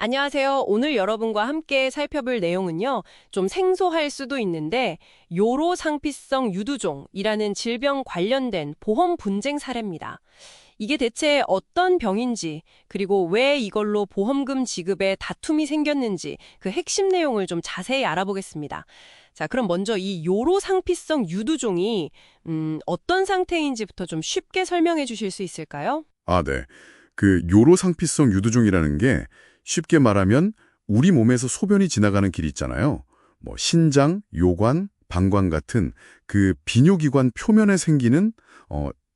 안녕하세요. 오늘 여러분과 함께 살펴볼 내용은요, 좀 생소할 수도 있는데, 요로상피성 유두종이라는 질병 관련된 보험 분쟁 사례입니다. 이게 대체 어떤 병인지, 그리고 왜 이걸로 보험금 지급에 다툼이 생겼는지 그 핵심 내용을 좀 자세히 알아보겠습니다. 자, 그럼 먼저 이 요로상피성 유두종이 어떤 상태인지부터 좀 쉽게 설명해 주실 수 있을까요? 네. 그 요로상피성 유두종이라는 게 쉽게 말하면 우리 몸에서 소변이 지나가는 길 있잖아요. 뭐 신장, 요관, 방광 같은 그 비뇨기관 표면에 생기는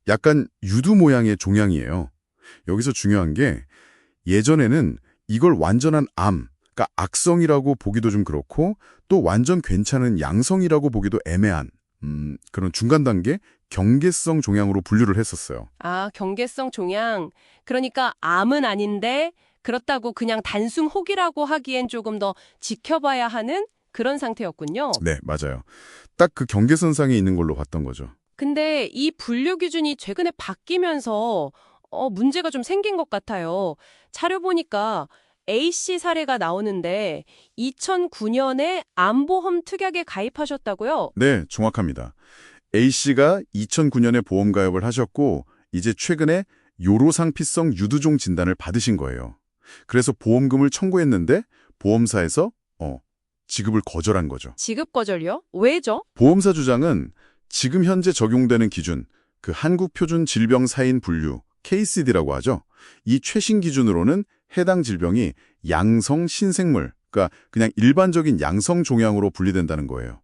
약간 유두 모양의 종양이에요. 여기서 중요한 게 예전에는 이걸 완전한 암, 그러니까 악성이라고 보기도 좀 그렇고 또 완전 괜찮은 양성이라고 보기도 애매한 그런 중간 단계 경계성 종양으로 분류를 했었어요. 아, 경계성 종양. 그러니까 암은 아닌데 그렇다고 그냥 단순 혹이라고 하기엔 조금 더 지켜봐야 하는 그런 상태였군요. 네, 맞아요. 딱 그 경계선상에 있는 걸로 봤던 거죠. 근데 이 분류 기준이 최근에 바뀌면서 문제가 좀 생긴 것 같아요. 자료 보니까 A씨 사례가 나오는데 2009년에 암보험 특약에 가입하셨다고요? 네, 정확합니다. A씨가 2009년에 보험 가입을 하셨고 이제 최근에 요로상피성 유두종 진단을 받으신 거예요. 그래서 보험금을 청구했는데 보험사에서 지급을 거절한 거죠. 지급 거절이요? 왜죠? 보험사 주장은 지금 현재 적용되는 기준, 그 한국표준질병사인 분류, KCD라고 하죠. 이 최신 기준으로는 해당 질병이 양성 신생물, 그러니까 그냥 일반적인 양성 종양으로 분리된다는 거예요.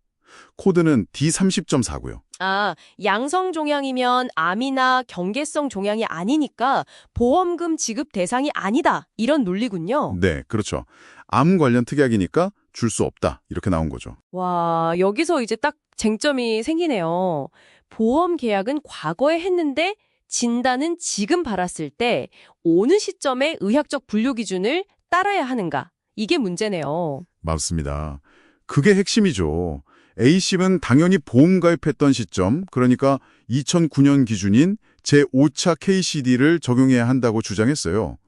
코드는 D30.4고요. 아, 양성 종양이면 암이나 경계성 종양이 아니니까 보험금 지급 대상이 아니다. 이런 논리군요. 네, 그렇죠. 암 관련 특약이니까 줄 수 없다. 이렇게 나온 거죠. 와, 여기서 이제 딱 쟁점이 생기네요. 보험 계약은 과거에 했는데 진단은 지금 받았을 때 어느 시점에 의학적 분류 기준을 따라야 하는가? 이게 문제네요. 맞습니다. 그게 핵심이죠. A심은 당연히 보험 가입했던 시점, 그러니까 2009년 기준인 제5차 KCD를 적용해야 한다고 주장했어요.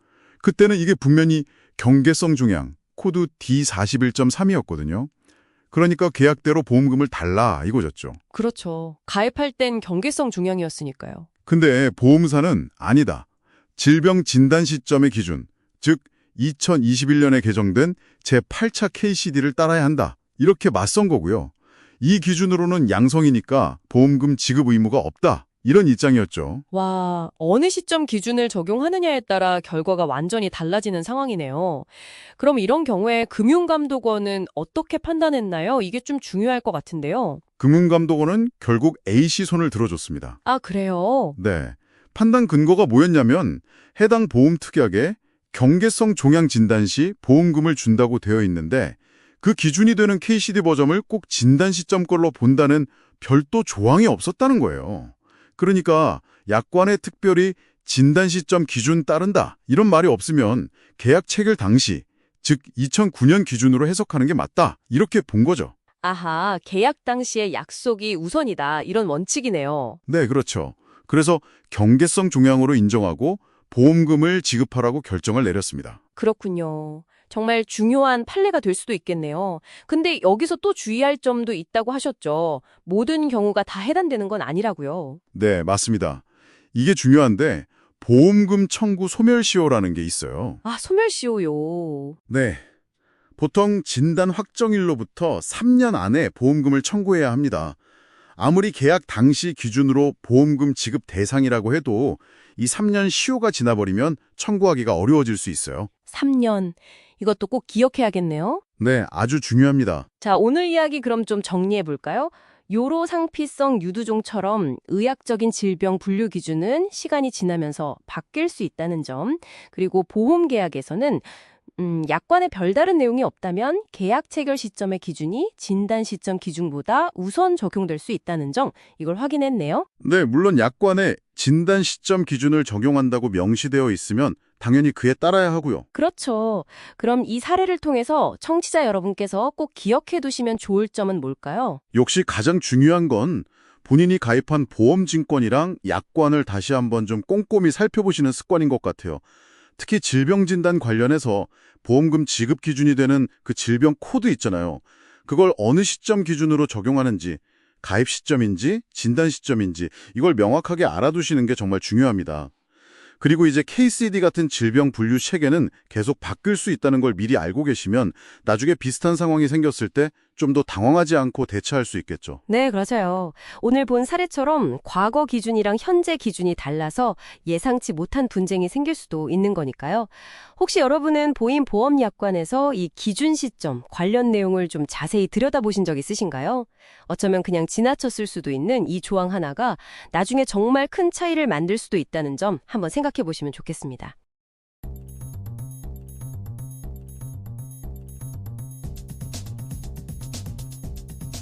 그때는 이게 분명히 경계성 종양, 코드 D41.3이었거든요. 그러니까 계약대로 보험금을 달라 이거였죠. 그렇죠. 가입할 땐 경계성 종양이었으니까요. 근데 보험사는 아니다. 질병 진단 시점의 기준, 즉 2021년에 개정된 제8차 KCD를 따라야 한다. 이렇게 맞선 거고요. 이 기준으로는 양성이니까 보험금 지급 의무가 없다. 이런 입장이었죠. 와, 어느 시점 기준을 적용하느냐에 따라 결과가 완전히 달라지는 상황이네요. 그럼 이런 경우에 금융감독원은 어떻게 판단했나요? 이게 좀 중요할 것 같은데요. 금융감독원은 결국 A씨 손을 들어줬습니다. 아, 그래요? 네. 판단 근거가 뭐였냐면 해당 보험 특약에 경계성 종양 진단 시 보험금을 준다고 되어 있는데 그 기준이 되는 KCD 버점을 꼭 진단 시점 걸로 본다는 별도 조항이 없었다는 거예요. 그러니까 약관에 특별히 진단 시점 기준 따른다 이런 말이 없으면 계약 체결 당시 즉 2009년 기준으로 해석하는 게 맞다 이렇게 본 거죠. 아하, 계약 당시의 약속이 우선이다. 이런 원칙이네요. 네, 그렇죠. 그래서 경계성 종양으로 인정하고 보험금을 지급하라고 결정을 내렸습니다. 그렇군요. 정말 중요한 판례가 될 수도 있겠네요. 근데 여기서 또 주의할 점도 있다고 하셨죠. 모든 경우가 다 해당되는 건 아니라고요. 네, 맞습니다. 이게 중요한데 보험금 청구 소멸시효라는 게 있어요. 아, 소멸시효요. 네. 보통 진단 확정일로부터 3년 안에 보험금을 청구해야 합니다. 아무리 계약 당시 기준으로 보험금 지급 대상이라고 해도 이 3년 시효가 지나버리면 청구하기가 어려워질 수 있어요. 3년. 이것도 꼭 기억해야겠네요. 네, 아주 중요합니다. 자, 오늘 이야기 그럼 좀 정리해 볼까요? 요로상피성 유두종처럼 의학적인 질병 분류 기준은 시간이 지나면서 바뀔 수 있다는 점, 그리고 보험 계약에서는 약관에 별다른 내용이 없다면 계약 체결 시점의 기준이 진단 시점 기준보다 우선 적용될 수 있다는 점, 이걸 확인했네요. 네, 물론 약관에 진단 시점 기준을 적용한다고 명시되어 있으면 당연히 그에 따라야 하고요. 그렇죠. 그럼 이 사례를 통해서 청취자 여러분께서 꼭 기억해 두시면 좋을 점은 뭘까요? 역시 가장 중요한 건 본인이 가입한 보험증권이랑 약관을 다시 한번 좀 꼼꼼히 살펴보시는 습관인 것 같아요. 특히 질병 진단 관련해서 보험금 지급 기준이 되는 그 질병 코드 있잖아요. 그걸 어느 시점 기준으로 적용하는지, 가입 시점인지, 진단 시점인지 이걸 명확하게 알아두시는 게 정말 중요합니다. 그리고 이제 KCD 같은 질병 분류 체계는 계속 바뀔 수 있다는 걸 미리 알고 계시면 나중에 비슷한 상황이 생겼을 때 좀 더 당황하지 않고 대처할 수 있겠죠. 네, 그렇죠. 오늘 본 사례처럼 과거 기준이랑 현재 기준이 달라서 예상치 못한 분쟁이 생길 수도 있는 거니까요. 혹시 여러분은 보험약관에서 이 기준 시점 관련 내용을 좀 자세히 들여다보신 적 있으신가요? 어쩌면 그냥 지나쳤을 수도 있는 이 조항 하나가 나중에 정말 큰 차이를 만들 수도 있다는 점 한번 생각해 보시면 좋겠습니다.